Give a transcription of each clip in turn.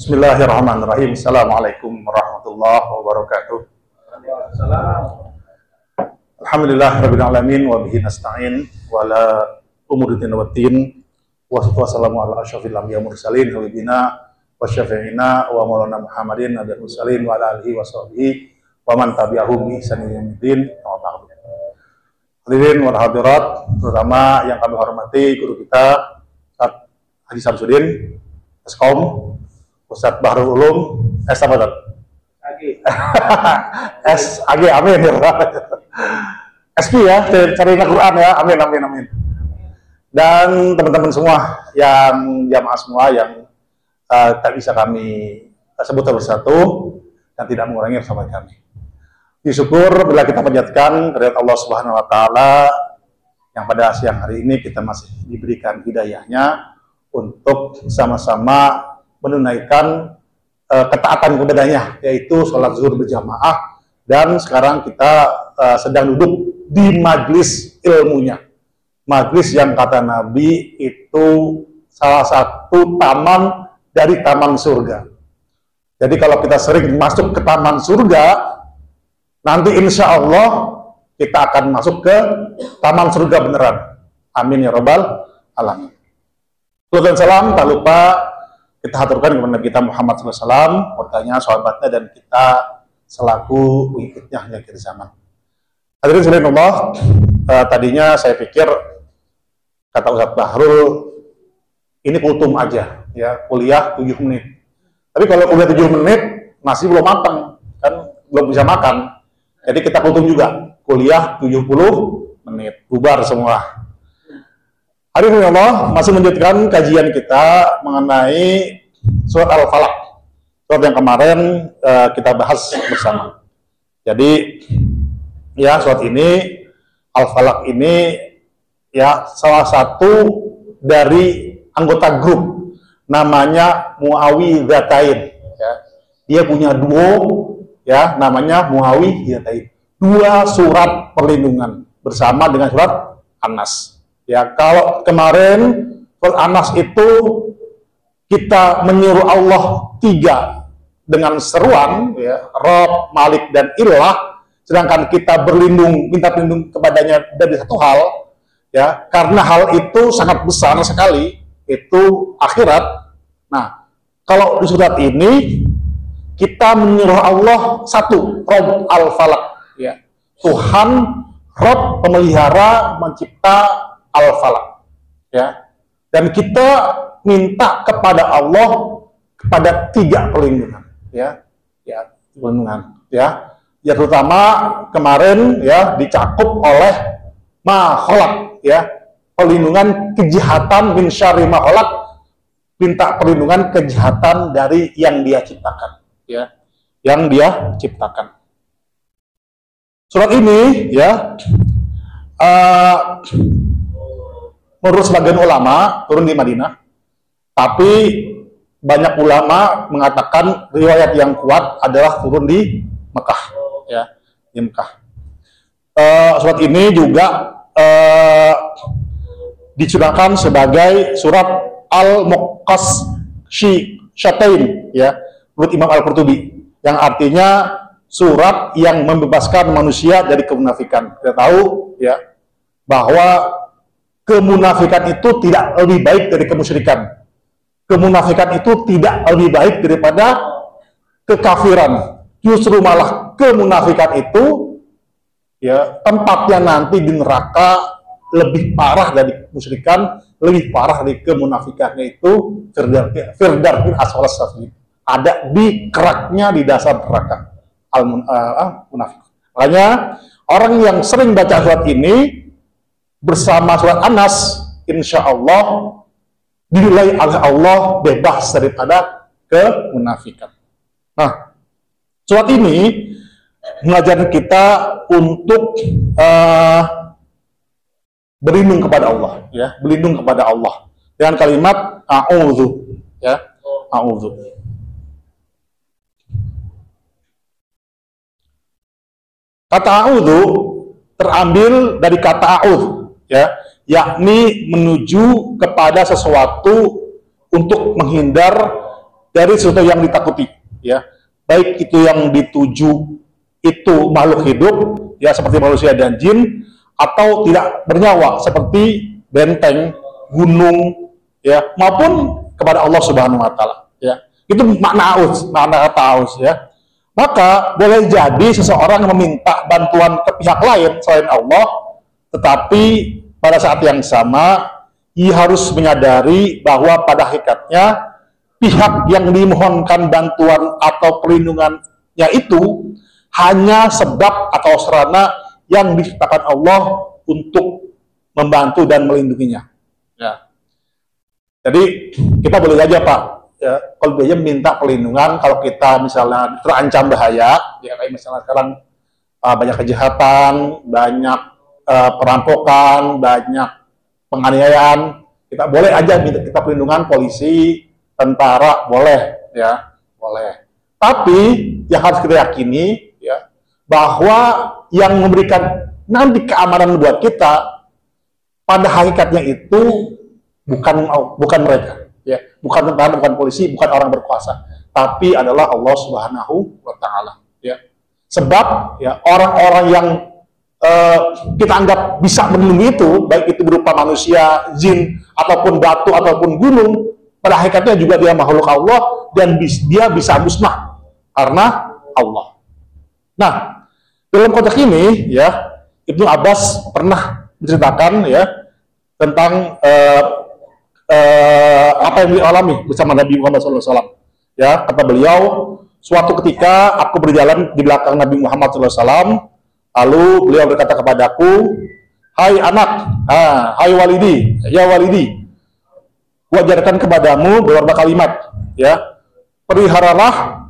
Bismillahirrahmanirrahim. Assalamualaikum warahmatullahi wabarakatuh. Alhamdulillah rabbil alamin wa bihi nasta'in wa la umuri din wa din. Wassalamu ala asyrafil anbiya'i mursalin habibina wa syafi'ina wa maulana Muhammadin nabiyil mursalin wa ala alihi wa sahbihi wa man tabi'ahum bi ihsanin ila yaumil din. Hadirin wal hadirat, terutama yang kami hormati guru kita Ustaz Haji Samsudin, Askom, Ustadz Bahrul Ulum, apa Ustaz? SAG, amin ya. SP ya, cari Al-Quran ya, amin, amin, amin. Dan teman-teman semua, yang jamaah semua yang tak bisa kami sebut bersatu dan tidak mengurangi bersama kami. Disyukur bila kita panjatkan kehadirat Allah Subhanahu wa Ta'ala yang pada siang hari ini kita masih diberikan hidayahnya untuk sama-sama menunaikan ketaatan kepadanya, yaitu sholat zuhur berjamaah, dan sekarang kita sedang duduk di majlis ilmunya, majlis yang kata Nabi itu salah satu taman dari taman surga. Jadi kalau kita sering masuk ke taman surga, nanti insya Allah kita akan masuk ke taman surga beneran. Amin ya rabbal alamin. Salam tak lupa kita haturkan kepada Nabi kita Muhammad SAW, bertanya sahabatnya dan kita selaku pengikutnya hingga akhir zaman. Hadirin sekalian Allah, tadinya saya pikir kata Ustadz Bahrul ini kultum aja, ya kuliah 7 menit. Tapi kalau kuliah 7 menit masih belum matang, kan belum bisa makan. Jadi kita kultum juga, kuliah 70 menit, bubar semua. Hari ini Allah masih melanjutkan kajian kita mengenai surat Al-Falaq, surat yang kemarin kita bahas bersama. Jadi ya surat ini Al-Falaq ini ya salah satu dari anggota grup namanya Muawwidzatain. Ya. Dia punya duo ya namanya Muawwidzatain. 2 surat perlindungan bersama dengan surat An-Nas. Ya, kalau kemarin surat An-Nas itu kita menyuruh Allah 3 dengan seruan, ya, Rabb, Malik, dan Ilah, sedangkan kita minta perlindung kepadanya dari satu hal, ya, karena hal itu sangat besar sekali, itu akhirat. Nah, kalau di surat ini kita menyuruh Allah 1, Rabb al-Falaq, ya, Tuhan, Rabb, pemelihara, mencipta Al-Falaq, ya, dan kita minta kepada Allah kepada 3 perlindungan, ya, perlindungan, ya, terutama kemarin ya dicakup oleh ma khalaq, ya, perlindungan kejahatan min syarri ma khalaq, minta perlindungan kejahatan dari yang Dia ciptakan, ya, yang Dia ciptakan. Surat ini, ya, menurut sebagian ulama turun di Madinah, tapi banyak ulama mengatakan riwayat yang kuat adalah turun di Mekah, ya, di Mekah. Surat ini juga dicurahkan sebagai surat Al-Muqashsyatain, ya, menurut Imam Al-Qurtubi, yang artinya surat yang membebaskan manusia dari kemunafikan. Kita tahu, ya, bahwa kemunafikan itu tidak lebih baik dari kemusyrikan. Kemunafikan itu tidak lebih baik daripada kekafiran. Justru malah kemunafikan itu, ya, tempatnya nanti di neraka lebih parah dari kemusyrikan, lebih parah dari kemunafikan, yaitu firdarfil asfalas safilin. Ada di keraknya di dasar neraka. Munafik. Makanya orang yang sering baca surat ini bersama surat An-Nas, insya Allah dinilai oleh Allah bebas daripada kemunafikan. Nah, surat ini mengajarkan kita untuk berlindung kepada Allah, ya, berlindung kepada Allah dengan kalimat a'udzu, ya, a'udzu. Kata a'udzu terambil dari kata a'udz, ya, yakni menuju kepada sesuatu untuk menghindar dari sesuatu yang ditakuti, ya. Baik itu yang dituju itu makhluk hidup, ya seperti manusia dan jin, atau tidak bernyawa seperti benteng, gunung, ya, maupun kepada Allah Subhanahu wa taala, ya. Itu makna kata aus, ya. Maka boleh jadi seseorang meminta bantuan ke pihak lain selain Allah, tetapi pada saat yang sama ia harus menyadari bahwa pada hakikatnya pihak yang dimohonkan bantuan atau perlindungannya itu hanya sebab atau sarana yang diciptakan Allah untuk membantu dan melindunginya. Ya. Jadi kita boleh saja Pak, ya, kalau dia minta perlindungan kalau kita misalnya terancam bahaya, ya kayak misalnya sekarang banyak kejahatan, banyak perampokan, banyak penganiayaan, kita boleh aja minta kita perlindungan polisi, tentara, boleh, ya, boleh. Tapi yang harus kita yakini, ya, bahwa yang memberikan nanti keamanan buat kita pada hakikatnya itu bukan mereka, ya, bukan tentara, bukan polisi, bukan orang berkuasa, tapi adalah Allah Subhanahu wa taala, ya. Sebab ya orang-orang yang kita anggap bisa melindungi itu, baik itu berupa manusia, jin, ataupun batu, ataupun gunung, pada hakikatnya juga dia makhluk Allah dan dia bisa musnah karena Allah. Nah, dalam konteks ini, ya, Ibnu Abbas pernah menceritakan, ya, tentang apa yang dialami bersama Nabi Muhammad SAW. Ya, kata beliau, suatu ketika aku berjalan di belakang Nabi Muhammad SAW, lalu beliau berkata kepadaku, hai anak, hai walidi, ya walidi, wajarkan kepadamu beberapa kalimat, ya, peliharalah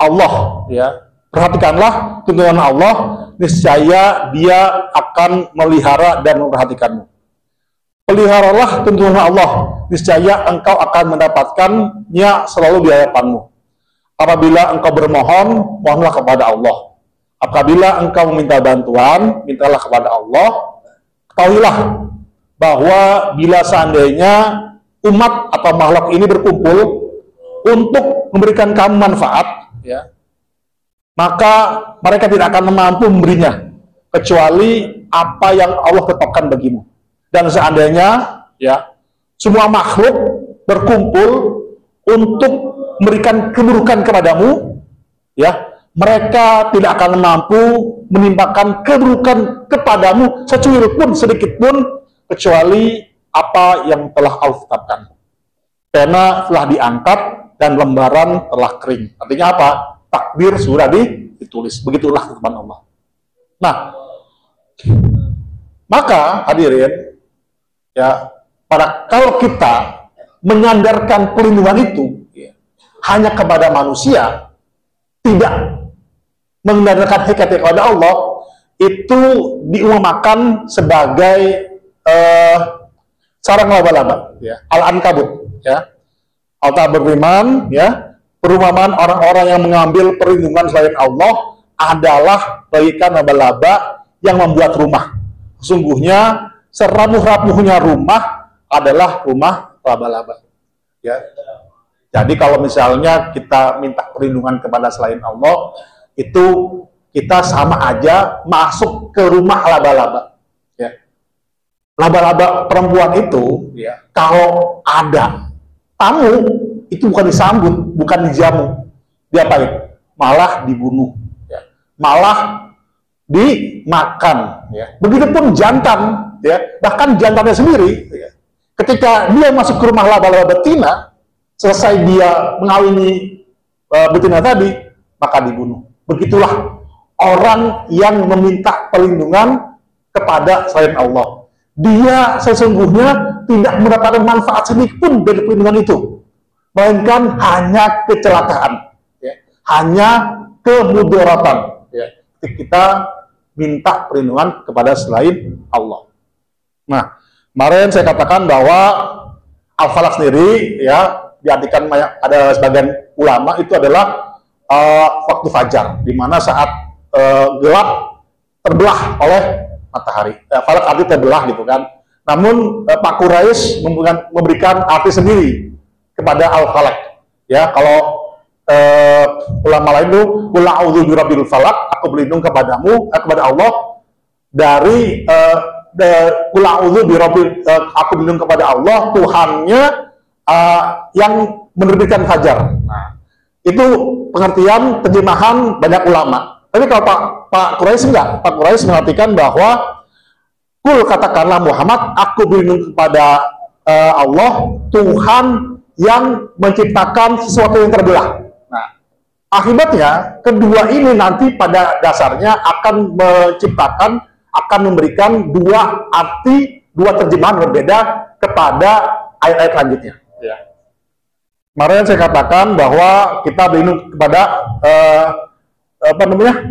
Allah, ya, perhatikanlah tuntunan Allah, niscaya dia akan melihara dan memperhatikanmu. Peliharalah tuntunan Allah, niscaya engkau akan mendapatkannya selalu di hadapanmu. Apabila engkau bermohon, mohonlah kepada Allah. Apabila engkau meminta bantuan, mintalah kepada Allah. Ketahuilah bahwa bila seandainya umat atau makhluk ini berkumpul untuk memberikan kamu manfaat, ya, maka mereka tidak akan mampu memberinya kecuali apa yang Allah tetapkan bagimu. Dan seandainya, ya, semua makhluk berkumpul untuk memberikan keburukan kepadamu, ya, mereka tidak akan mampu menimpakan keburukan kepadamu secuil pun, sedikit pun, kecuali apa yang telah Allah tetapkan. Pena telah diangkat dan lembaran telah kering. Artinya apa? Takdir sudah ditulis. Begitulah ketetapan Allah. Nah, maka hadirin, ya, kalau kita menyandarkan perlindungan itu, ya, hanya kepada manusia, tidak menyandarkan hakikat kepada Allah, itu diumpamakan sebagai sarang laba-laba, ya, Al-Ankabut, ya. Allah berfirman, ya, perumpamaan orang-orang yang mengambil perlindungan selain Allah adalah bagaikan laba-laba yang membuat rumah. Sesungguhnya serapuh-rapuhnya rumah adalah rumah laba-laba, ya. Jadi kalau misalnya kita minta perlindungan kepada selain Allah, itu kita sama aja masuk ke rumah laba-laba. Laba-laba perempuan itu, ya, kalau ada tamu, itu bukan disambut, bukan dijamu, diapain? Malah dibunuh, ya, malah dimakan, ya. Begitupun jantan, ya, bahkan jantannya sendiri, ya, ketika dia masuk ke rumah laba-laba betina, selesai dia mengawini betina tadi, maka dibunuh. Begitulah orang yang meminta perlindungan kepada selain Allah. Dia sesungguhnya tidak mendapatkan manfaat sedikit pun dari perlindungan itu, melainkan hanya kecelakaan, ya, hanya kemudaratan, ya, kita minta perlindungan kepada selain Allah. Nah, kemarin saya katakan bahwa Al-Falaq sendiri, ya, diartikan ada sebagian ulama itu adalah waktu fajar, di mana saat gelap terbelah oleh matahari. Falaq arti terbelah gitu kan. Namun Pak Quraisy memberikan arti sendiri kepada Al-Falaq, Ya, kalau ulama lain itu qul a'udzu birabbil falaq, aku berlindung kepadamu kepada Allah dari qul a'udzu birabbil aku berlindung kepada Allah Tuhannya yang menerbitkan fajar. Nah, itu pengertian terjemahan banyak ulama. Tapi kalau Pak Quraisy enggak, Pak Quraisy mengartikan bahwa kul katakanlah Muhammad, aku berlindung kepada Allah Tuhan yang menciptakan sesuatu yang terbelah. Nah, akibatnya kedua ini nanti pada dasarnya akan menciptakan, akan memberikan dua arti, dua terjemahan berbeda kepada ayat-ayat selanjutnya. Ya. Kemarin saya katakan bahwa kita berlindung kepada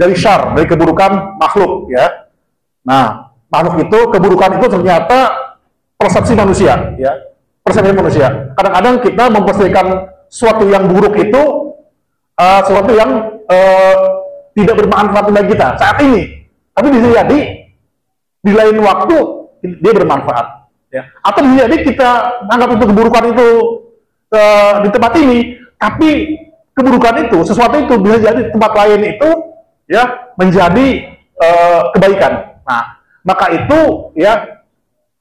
dari syar, dari keburukan makhluk, ya. Nah, makhluk itu, keburukan itu ternyata persepsi manusia, ya. Persepsi manusia. Kadang-kadang kita mempersepsikan sesuatu yang buruk itu sesuatu yang tidak bermanfaat bagi kita saat ini, tapi bisa jadi di lain waktu dia bermanfaat, ya. Atau bisa jadi kita anggap itu keburukan itu di tempat ini, tapi keburukan itu, sesuatu itu bisa jadi tempat lain itu, ya, menjadi kebaikan. Nah, maka itu, ya,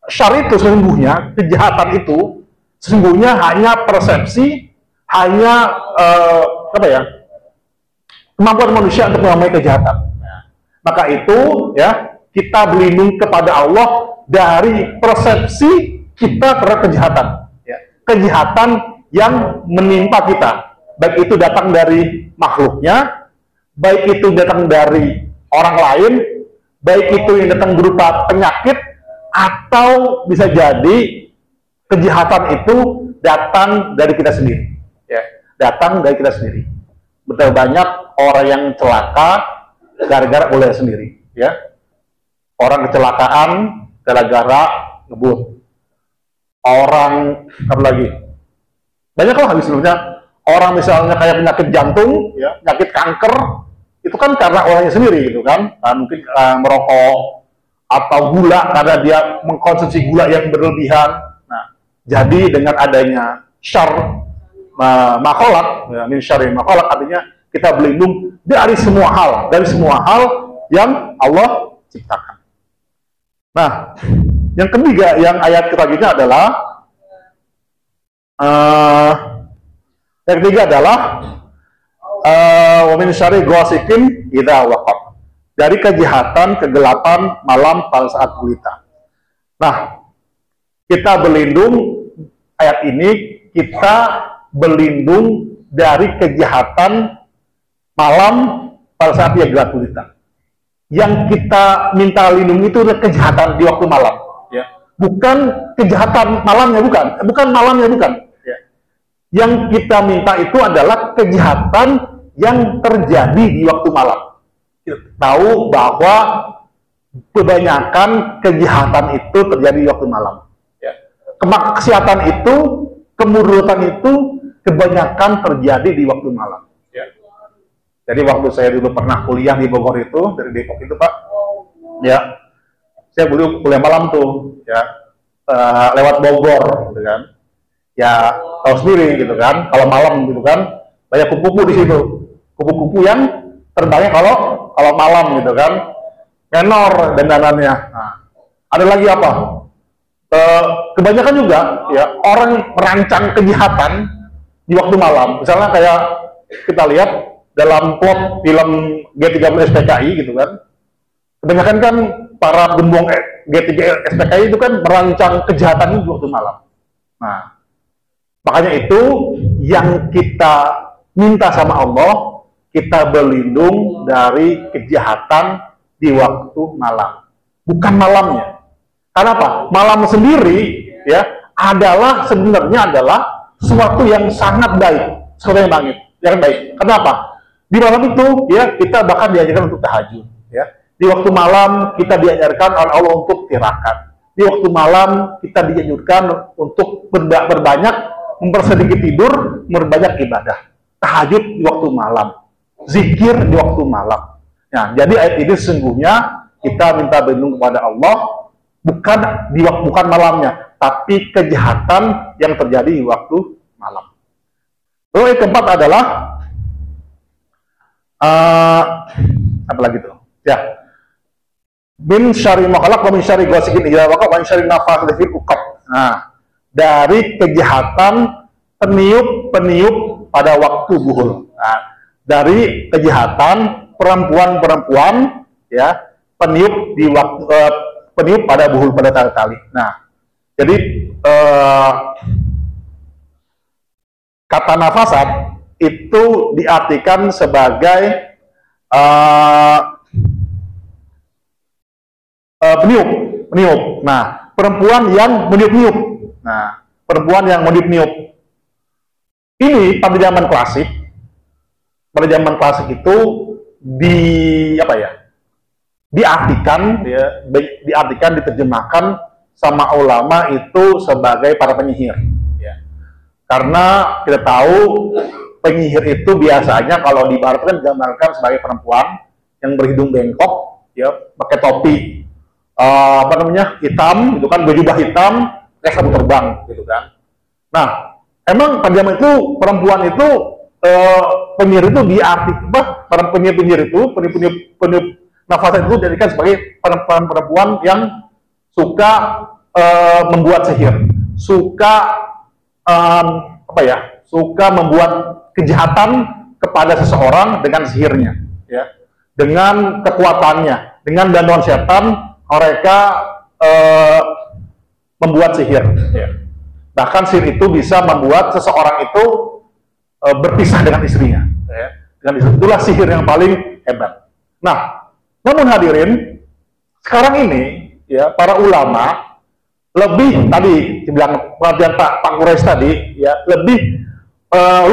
syar itu sesungguhnya, kejahatan itu sesungguhnya hanya persepsi, hanya kemampuan manusia untuk mengamai kejahatan. Nah, maka itu, ya, kita berlindung kepada Allah dari persepsi kita terhadap kejahatan, ya. Kejahatan yang menimpa kita, baik itu datang dari makhluknya, baik itu datang dari orang lain, baik itu yang datang berupa penyakit, atau bisa jadi kejahatan itu datang dari kita sendiri, ya, datang dari kita sendiri. Betul banyak orang yang celaka gara-gara ulah sendiri, ya. Orang kecelakaan gara-gara ngebut. Orang apa lagi? Banyak lah sebenarnya. Orang misalnya kayak penyakit jantung, ya, penyakit kanker, itu kan karena orangnya sendiri, gitu kan. Mungkin merokok atau gula karena dia mengkonsumsi gula yang berlebihan. Nah, jadi dengan adanya syar makholak, ya, min syarri makholak, artinya kita berlindung dari semua hal yang Allah ciptakan. Nah, yang ketiga, yang ayat selanjutnya adalah yang ketiga adalah wa min syarri ghasiqin idza waqab, dari kejahatan kegelapan malam pada saat gulita. Nah, kita berlindung, ayat ini kita berlindung dari kejahatan malam pada saat dia gelap gulita. Yang kita minta lindungi itu adalah kejahatan di waktu malam, ya. Bukan kejahatan malamnya, bukan malamnya, bukan. Ya. Yang kita minta itu adalah kejahatan yang terjadi di waktu malam. Kita tahu bahwa kebanyakan kejahatan itu terjadi di waktu malam, ya. Kemaksiatan itu, kemuratan itu kebanyakan terjadi di waktu malam. Jadi waktu saya dulu pernah kuliah di Bogor itu, dari Depok itu, Pak, ya, saya dulu kuliah malam tuh, ya, lewat Bogor, gitu kan, ya, tahu sendiri, gitu kan, kalau malam, gitu kan, banyak kupu-kupu di situ, kupu-kupu yang terbangnya kalau malam, gitu kan, menor dandanannya. Nah, ada lagi apa? Kebanyakan juga, ya, orang merancang kejahatan di waktu malam, misalnya kayak kita lihat dalam plot film G30 SPKI, gitu kan, kebanyakan kan para gembong G3 SPKI itu kan merancang kejahatan di waktu malam. Nah, makanya itu yang kita minta sama Allah, kita berlindung dari kejahatan di waktu malam, bukan malamnya. Karena apa? Malam sendiri, ya, adalah sebenarnya adalah sesuatu yang sangat baik, sesuatu yang baik. Kenapa? Di malam itu, ya, kita bahkan diajarkan untuk tahajud, ya. Di waktu malam kita diajarkan oleh Allah untuk tirakat. Di waktu malam kita dianjurkan untuk berbanyak mempersedikit tidur, memperbanyak ibadah. Tahajud di waktu malam, zikir di waktu malam. Nah, jadi ayat ini sesungguhnya kita minta berlindung kepada Allah bukan malamnya, tapi kejahatan yang terjadi di waktu malam. Lalu yang keempat adalah apa lagi tuh? Ya, min syari makhluk wa min syari ghasikin idza waqa wa min syari nafathati fil uqad. Nah, dari kejahatan peniup-peniup pada waktu buhul. Nah, dari kejahatan perempuan-perempuan ya, peniup di waktu peniup pada buhul, pada tali. Nah, jadi kata nafasat itu diartikan sebagai peniup. Nah, perempuan yang meniup-niup. Nah, perempuan yang meniup-niup. Ini pada zaman klasik. Pada zaman klasik itu diartikan, diterjemahkan sama ulama itu sebagai para penyihir. Ya. Karena kita tahu penyihir itu biasanya kalau di barat kan digambarkan sebagai perempuan yang berhidung bengkok, ya, pakai topi hitam, gitu kan, berjubah hitam, kayak sabuk terbang, gitu kan. Nah, emang pada zaman itu perempuan itu penyihir itu para penyihir itu peniup nafasat itu dijadikan sebagai perempuan yang suka membuat sihir, suka suka membuat kejahatan kepada seseorang dengan sihirnya, ya, dengan kekuatannya, dengan bantuan setan mereka membuat sihir. Ya. Bahkan sihir itu bisa membuat seseorang itu berpisah dengan istrinya. Ya. Itulah sihir yang paling hebat. Nah, namun hadirin, sekarang ini ya para ulama lebih tadi dibilang pengertian Pak Quraisy tadi ya lebih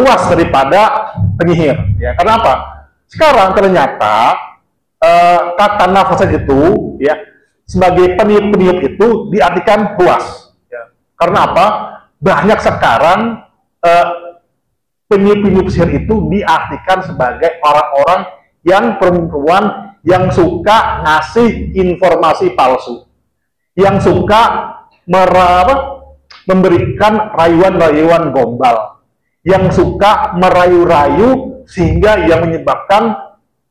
luas daripada penyihir. Ya, karena apa? Sekarang ternyata kata nafasat itu ya sebagai peniup-peniup itu diartikan luas. Ya. Karena apa? Banyak sekarang peniup-peniup sihir itu diartikan sebagai orang-orang yang perempuan yang suka ngasih informasi palsu, yang suka memberikan rayuan-rayuan gombal, yang suka merayu-rayu sehingga yang menyebabkan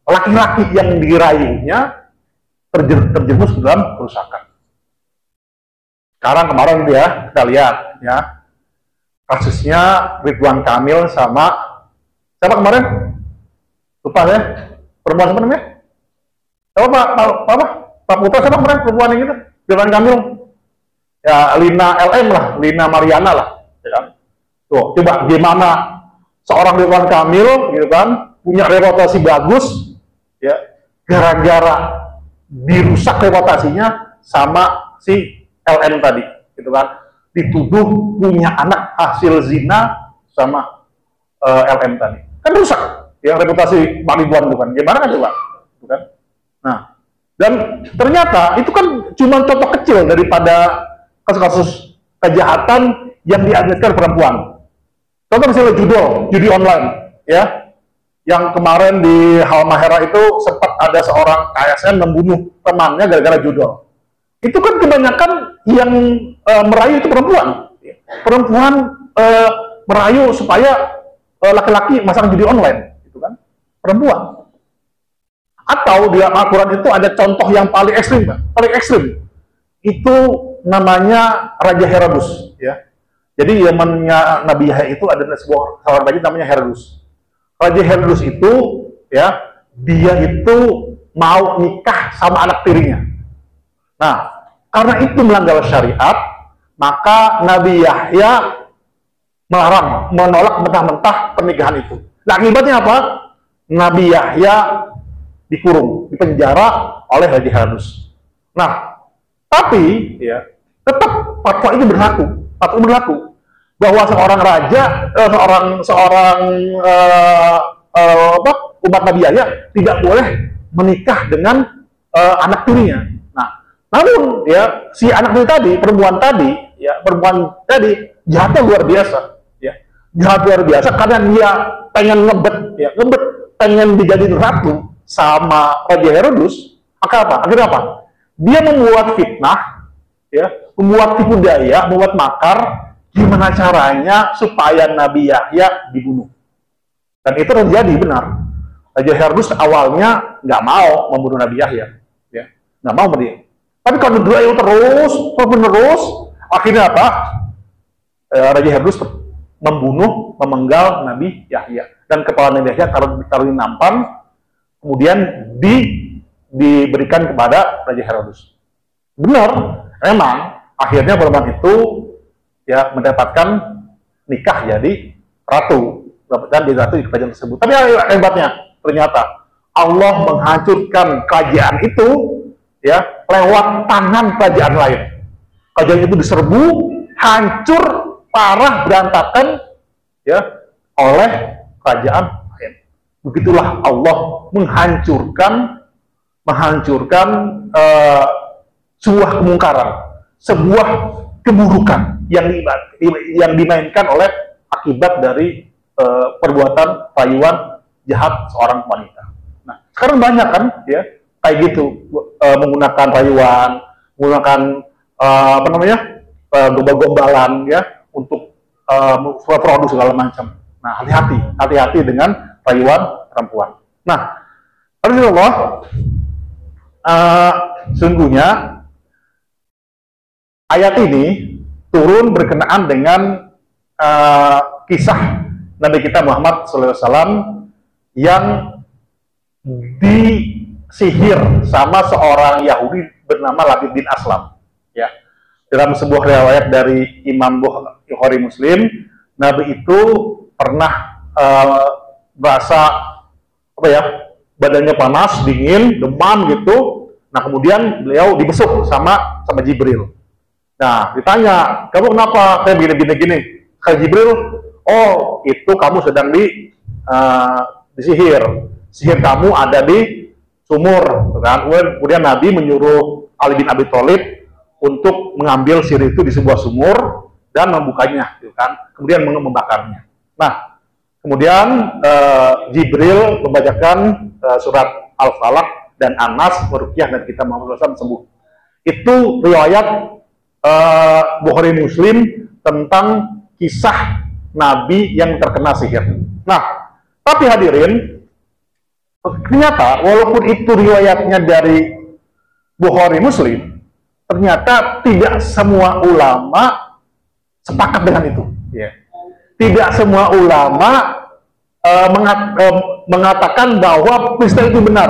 laki-laki yang dirayunya terjerumus ke dalam kerusakan. Sekarang kemarin dia kita lihat ya kasusnya Ridwan Kamil sama siapa kemarin? Lupa ya. Perempuan apa namanya? Pak Putra siapa kemarin perempuan yang itu? Ridwan Kamil. Ya Lina LM lah, Lina Mariana lah, ya kan? Tuh, coba gimana seorang Ridwan Kamil gitu kan punya reputasi bagus ya gara-gara dirusak reputasinya sama si LM tadi gitu kan, dituduh punya anak hasil zina sama LM tadi kan rusak ya reputasi Pak Ridwan itu kan, gimana kan coba gitu kan. Nah, dan ternyata itu kan cuma contoh kecil daripada kasus-kasus kejahatan yang diadmitkan perempuan. Contoh misalnya judi online ya, yang kemarin di Halmahera itu sempat ada seorang ASN membunuh temannya gara-gara judol. Itu kan kebanyakan yang merayu itu perempuan. Perempuan merayu supaya laki-laki masang judi online, gitu kan? Perempuan. Atau di Al-Quran itu ada contoh yang paling ekstrim, paling ekstrim. Itu namanya Raja Herodus, ya. Jadi zamannya Nabi Yahya itu ada seorang raja namanya Herodus. Raja Herodus itu, ya, dia itu mau nikah sama anak tirinya. Nah, karena itu melanggar syariat, maka Nabi Yahya melarang, menolak mentah-mentah pernikahan itu. Nah, akibatnya apa? Nabi Yahya dikurung, dipenjara oleh Raja Herodus. Nah, tapi ya tetap fatwa itu berlaku. Fatwa berlaku bahwa seorang raja, umat Nabi Yahya tidak boleh menikah dengan anak tirinya. Nah, namun ya si anak tiri tadi, perempuan tadi jahatnya luar biasa, ya jahat luar biasa karena dia pengen ngebet, pengen dijadiin ratu sama Raja Herodus. Maka apa? Akhirnya apa? Dia membuat fitnah, ya, membuat tipu daya, membuat makar, gimana caranya supaya Nabi Yahya dibunuh. Dan itu terjadi benar. Raja Herodes awalnya nggak mau membunuh Nabi Yahya, ya, nggak mau dia. Tapi kalau doa itu terus menerus, akhirnya apa? Raja Herodes membunuh, memenggal Nabi Yahya, dan kepala Nabi Yahya taruh di nampan, kemudian diberikan kepada Raja Herodes. Benar, memang akhirnya perempuan itu ya mendapatkan nikah jadi ratu, dan dia ratu di kerajaan tersebut. Tapi hebatnya ternyata Allah menghancurkan kerajaan itu ya lewat tangan kerajaan lain. Kerajaan itu diserbu, hancur, parah, berantakan ya oleh kerajaan lain. Begitulah Allah menghancurkan sebuah kemungkaran, sebuah keburukan yang dimainkan oleh akibat dari perbuatan rayuan jahat seorang wanita. Nah, sekarang banyak kan ya kayak gitu, menggunakan rayuan, menggunakan gombal-gombalan ya untuk produk segala macam. Nah, hati-hati dengan rayuan perempuan. Nah, Rasulullah sungguhnya ayat ini turun berkenaan dengan kisah Nabi kita Muhammad SAW yang disihir sama seorang Yahudi bernama Labid bin Aslam. Ya, dalam sebuah riwayat dari Imam Bukhari Muslim, Nabi itu pernah merasa badannya panas, dingin, demam gitu. Nah, kemudian beliau dibesuk sama Jibril. Nah, ditanya, kamu kenapa kayak gini? Kata Jibril, oh itu kamu sedang disihir. Sihir kamu ada di sumur. Kan? Kemudian Nabi menyuruh Ali bin Abi Thalib untuk mengambil sihir itu di sebuah sumur dan membukanya, gitu kan? Kemudian membakarnya. Nah, kemudian Jibril membacakan surat Al-Falaq dan Anas meruqyah dan kita Muhammad SAW sembuh. Itu riwayat Bukhari Muslim tentang kisah Nabi yang terkena sihir. Nah, tapi hadirin, ternyata walaupun itu riwayatnya dari Bukhari Muslim, ternyata tidak semua ulama sepakat dengan itu. Ya. Tidak semua ulama mengatakan bahwa peristiwa itu benar.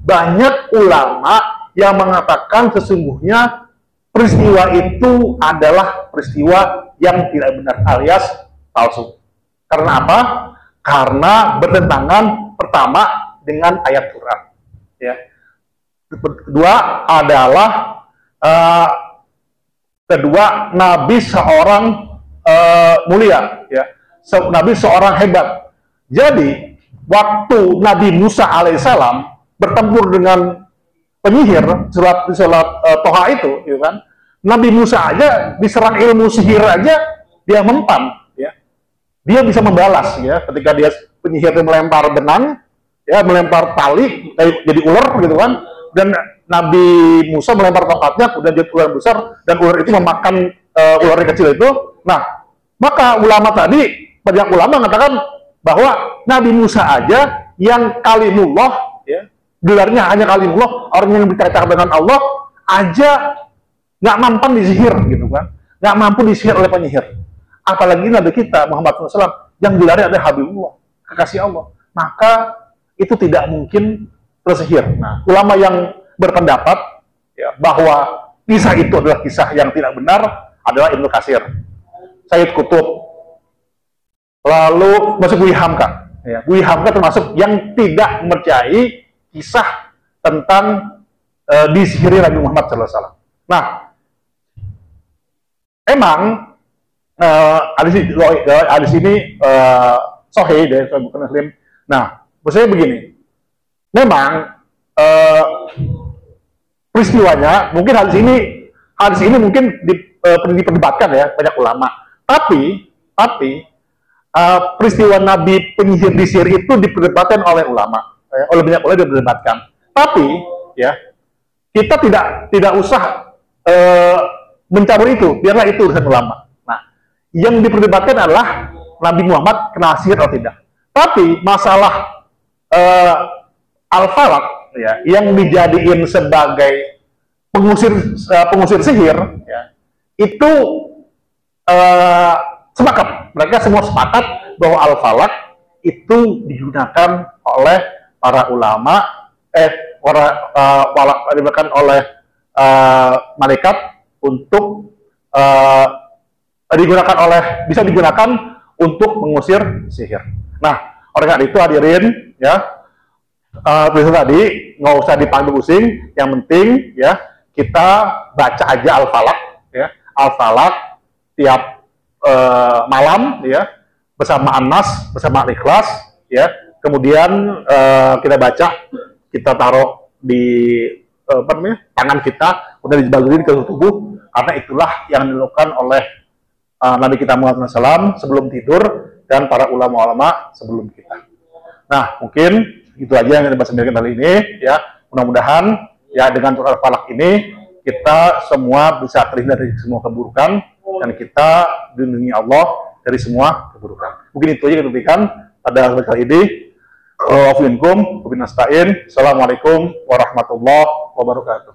Banyak ulama yang mengatakan sesungguhnya peristiwa itu adalah peristiwa yang tidak benar alias palsu. Karena apa? Karena bertentangan pertama dengan ayat Quran. Ya. Kedua adalah Nabi seorang mulia, ya. Nabi seorang hebat. Jadi waktu Nabi Musa alaihissalam bertempur dengan penyihir surat Toha itu, gitu kan? Nabi Musa aja diserang ilmu sihir aja dia mempan, ya. Dia bisa membalas, ya. Ketika dia penyihir melempar benang, ya, melempar tali jadi ular, gitu kan? Dan Nabi Musa melempar tongkatnya, kemudian jadi ular besar, dan ular itu memakan ular yang kecil itu. Nah, maka ulama tadi, banyak ulama mengatakan bahwa Nabi Musa aja yang kalimullah, ya, gelarnya hanya kalimullah, orang yang berkaitan dengan Allah aja nggak mampan disihir, gitu kan? Nggak mampu disihir oleh penyihir. Apalagi Nabi kita Muhammad SAW yang gelarnya adalah Habibullah, kekasih Allah. Maka itu tidak mungkin tersihir. Nah, ulama yang berpendapat ya, bahwa kisah itu adalah kisah yang tidak benar adalah Ibnu Katsir, Sayyid Qutb, lalu masuk Buya Hamka. Ya, Buya Hamka termasuk yang tidak mempercayai kisah tentang disihiri Nabi Muhammad SAW. Nah, emang hadis ini sahih dari Bukhari Muslim. Nah, maksudnya begini, memang peristiwanya mungkin hadis ini mungkin diperdebatkan ya banyak ulama. Tapi peristiwa Nabi penyihir disihir itu diperdebatkan oleh ulama, oleh banyak ulama diperdebatkan. Tapi ya kita tidak usah mencabur itu, biarlah itu urusan ulama. Nah, yang diperdebatkan adalah Nabi Muhammad kena sihir atau tidak. Tapi masalah Al-Falaq ya, yang dijadiin sebagai pengusir sihir ya, itu sepakat, mereka semua sepakat bahwa Al-Falaq itu digunakan oleh para ulama, digunakan oleh malaikat untuk bisa digunakan untuk mengusir sihir. Nah, oleh karena itu hadirin ya, tadi nggak usah dipanggil pusing, yang penting ya kita baca aja Al-Falaq ya, Al-Falaq tiap malam ya, bersama An-Nas, bersama Al-Ikhlas ya. Kemudian kita baca, kita taruh di tangan kita, kemudian dibalurin ke tubuh, karena itulah yang dilakukan oleh Nabi kita Muhammad SAW sebelum tidur dan para ulama-ulama sebelum kita. Nah, mungkin itu aja yang kita sampaikan kali ini ya. Mudah-mudahan ya dengan surah Al-Falaq ini kita semua bisa terhindar dari semua keburukan dan kita dilindungi Allah dari semua keburukan. Mungkin itu aja yang kita berikan pada kali ini. Assalamualaikum warahmatullahi wabarakatuh.